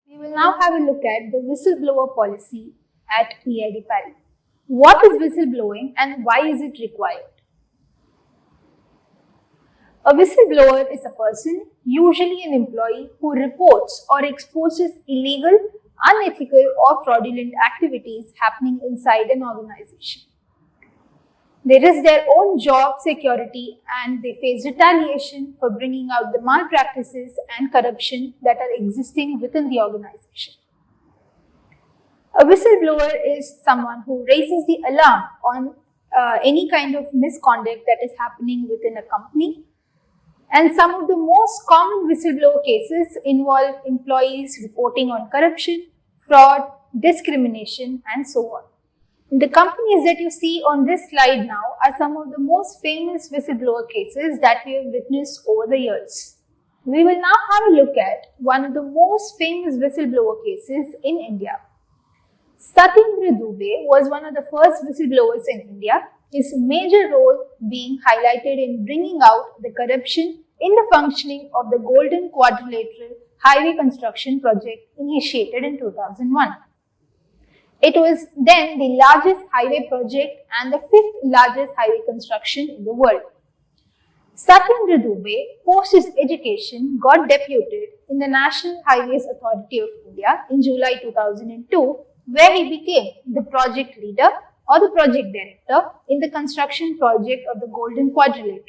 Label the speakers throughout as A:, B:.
A: We will now have a look at the whistleblower policy at EID Paris. What is whistleblowing and why is it required? A whistleblower is a person, usually an employee, who reports or exposes illegal, unethical or fraudulent activities happening inside an organization. They risk their own job security and they face retaliation for bringing out the malpractices and corruption that are existing within the organization. A whistleblower is someone who raises the alarm on any kind of misconduct that is happening within a company. And some of the most common whistleblower cases involve employees reporting on corruption, fraud, discrimination, and so on. The companies that you see on this slide now are some of the most famous whistleblower cases that we have witnessed over the years. We will now have a look at one of the most famous whistleblower cases in India. Satyendra Dubey was one of the first whistleblowers in India, his major role being highlighted in bringing out the corruption in the functioning of the Golden Quadrilateral highway construction project initiated in 2001. It was then the largest highway project and the fifth largest highway construction in the world. Satyendra Dubey, post his education, got deputed in the National Highways Authority of India in July 2002, where he became the project leader or the project director in the construction project of the Golden Quadrilateral.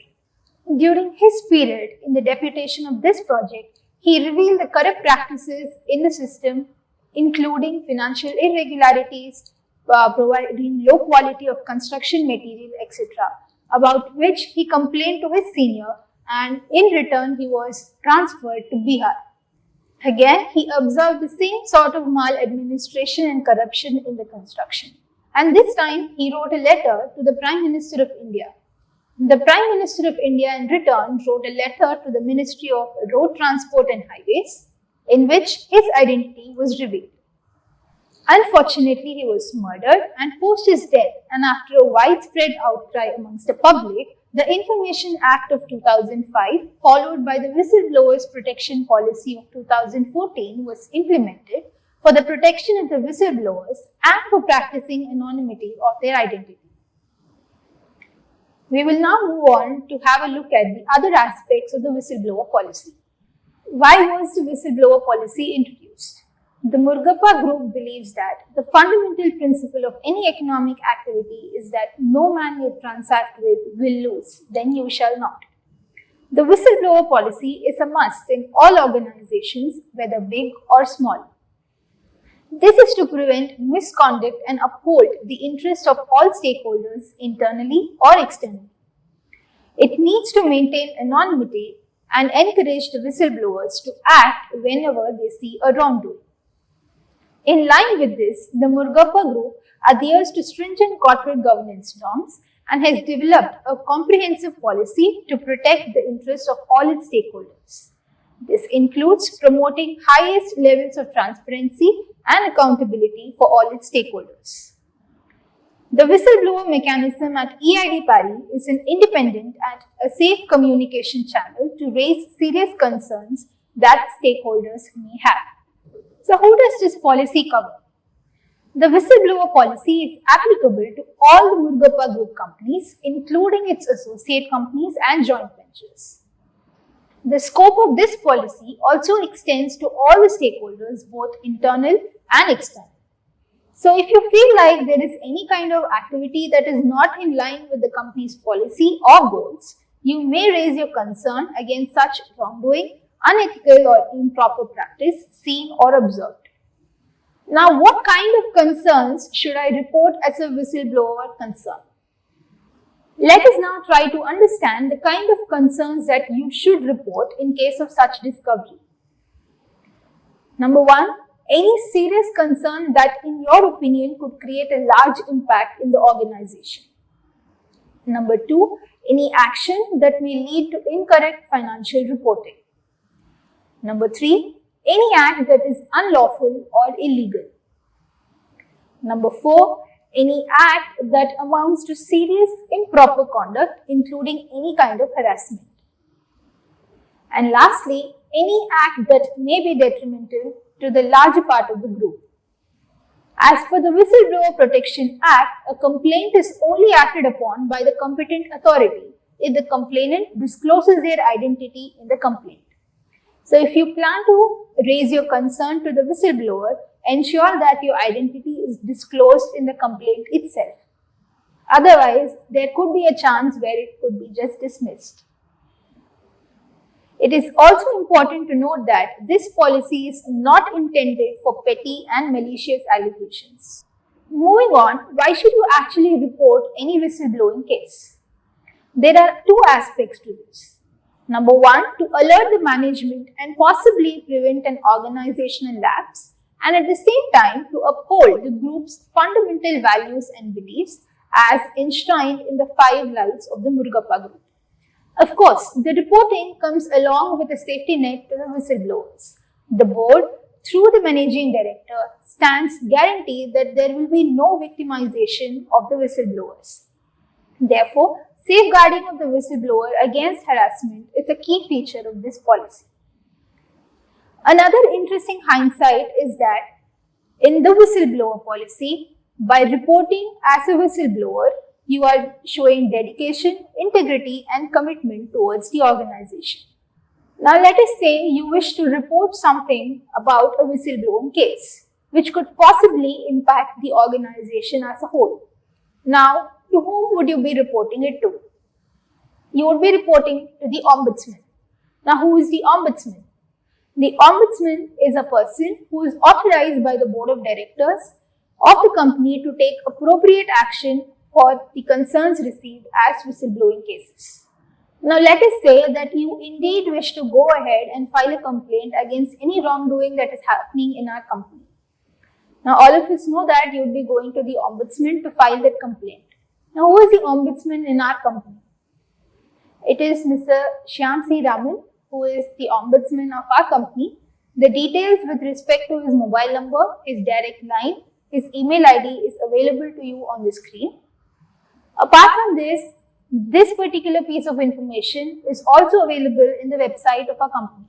A: During his period in the deputation of this project, he revealed the corrupt practices in the system, including financial irregularities, providing low quality of construction material, etc., about which he complained to his senior, and in return he was transferred to Bihar. Again, he observed the same sort of maladministration and corruption in the construction. And this time, he wrote a letter to the Prime Minister of India. The Prime Minister of India in return wrote a letter to the Ministry of Road Transport and Highways, in which his identity was revealed. Unfortunately, he was murdered, and post his death and after a widespread outcry amongst the public, the Information Act of 2005, followed by the Whistleblowers Protection Policy of 2014, was implemented for the protection of the whistleblowers and for practicing anonymity of their identity. We will now move on to have a look at the other aspects of the whistleblower policy. Why was the whistleblower policy introduced? The Murugappa group believes that the fundamental principle of any economic activity is that no man you transact with will lose, then you shall not. The whistleblower policy is a must in all organizations, whether big or small. This is to prevent misconduct and uphold the interest of all stakeholders internally or externally. It needs to maintain anonymity and encourage the whistleblowers to act whenever they see a wrongdoing. In line with this, the Murugappa group adheres to stringent corporate governance norms and has developed a comprehensive policy to protect the interests of all its stakeholders. This includes promoting highest levels of transparency and accountability for all its stakeholders. The whistleblower mechanism at EID Paris is an independent and a safe communication channel to raise serious concerns that stakeholders may have. So, who does this policy cover? The whistleblower policy is applicable to all the Murugappa Group companies, including its associate companies and joint ventures. The scope of this policy also extends to all the stakeholders, both internal and external. So, if you feel like there is any kind of activity that is not in line with the company's policy or goals, you may raise your concern against such wrongdoing, unethical or improper practice seen or observed. Now, what kind of concerns should I report as a whistleblower concern? Let us now try to understand the kind of concerns that you should report in case of such discovery. Number one, any serious concern that in your opinion could create a large impact in the organization. Number two, any action that may lead to incorrect financial reporting. Number three, any act that is unlawful or illegal. Number four, any act that amounts to serious improper conduct, including any kind of harassment. And lastly, any act that may be detrimental to the larger part of the group. As per the Whistleblower Protection Act, a complaint is only acted upon by the competent authority if the complainant discloses their identity in the complaint. So if you plan to raise your concern to the whistleblower, ensure that your identity is disclosed in the complaint itself. Otherwise, there could be a chance where it could be just dismissed. It is also important to note that this policy is not intended for petty and malicious allegations. Moving on, why should you actually report any whistleblowing case? There are two aspects to this. Number one, to alert the management and possibly prevent an organizational lapse, and at the same time to uphold the group's fundamental values and beliefs as enshrined in the 5 lives of the Murugappa group. Of course, the reporting comes along with a safety net to the whistleblowers. The board, through the managing director, stands guarantee that there will be no victimization of the whistleblowers. Therefore, safeguarding of the whistleblower against harassment is a key feature of this policy. Another interesting hindsight is that in the whistleblower policy, by reporting as a whistleblower, you are showing dedication, integrity, and commitment towards the organization. Now, let us say you wish to report something about a whistleblowing case, which could possibly impact the organization as a whole. Now, to whom would you be reporting it to? You would be reporting to the ombudsman. Now, who is the ombudsman? The ombudsman is a person who is authorized by the board of directors of the company to take appropriate action for the concerns received as whistleblowing cases. Now, let us say that you indeed wish to go ahead and file a complaint against any wrongdoing that is happening in our company. Now, all of us know that you would be going to the ombudsman to file that complaint. Now, who is the ombudsman in our company? It is Mr. Shyam C. Raman, who is the ombudsman of our company. The details with respect to his mobile number, his direct line, his email ID is available to you on the screen. Apart from this particular piece of information is also available in the website of our company.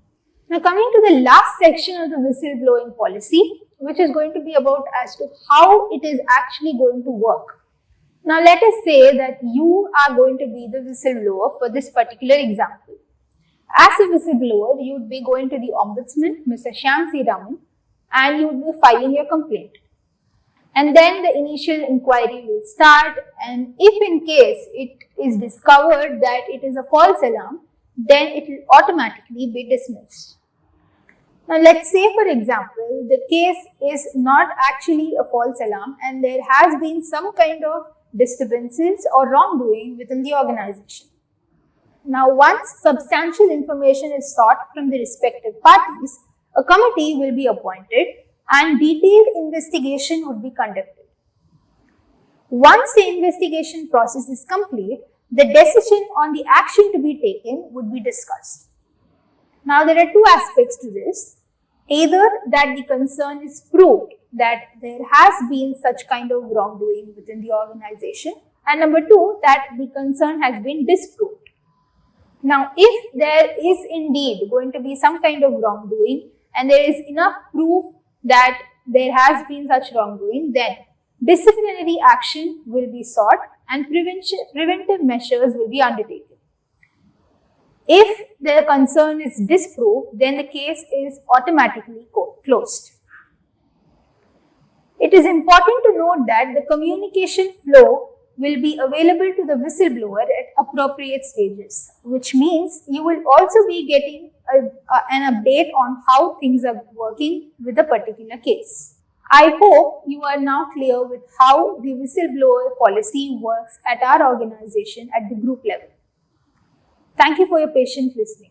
A: Now, coming to the last section of the whistleblowing policy, which is going to be about as to how it is actually going to work. Now, let us say that you are going to be the whistleblower for this particular example. As a whistleblower, you would be going to the ombudsman, Mr. Shyam C. Raman, and you would be filing your complaint. And then the initial inquiry will start, and if in case it is discovered that it is a false alarm, then it will automatically be dismissed. Now, let's say, for example, the case is not actually a false alarm and there has been some kind of disturbances or wrongdoing within the organization. Now, once substantial information is sought from the respective parties, a committee will be appointed and detailed investigation would be conducted. Once the investigation process is complete, the decision on the action to be taken would be discussed. Now, there are two aspects to this. Either that the concern is proved that there has been such kind of wrongdoing within the organization, and number two, that the concern has been disproved. Now, if there is indeed going to be some kind of wrongdoing and there is enough proof that there has been such wrongdoing, then disciplinary action will be sought and preventive measures will be undertaken. If the concern is disproved, then the case is automatically closed. It is important to note that the communication flow will be available to the whistleblower at appropriate stages, which means you will also be getting an update on how things are working with a particular case. I hope you are now clear with how the whistleblower policy works at our organization at the group level. Thank you for your patient listening.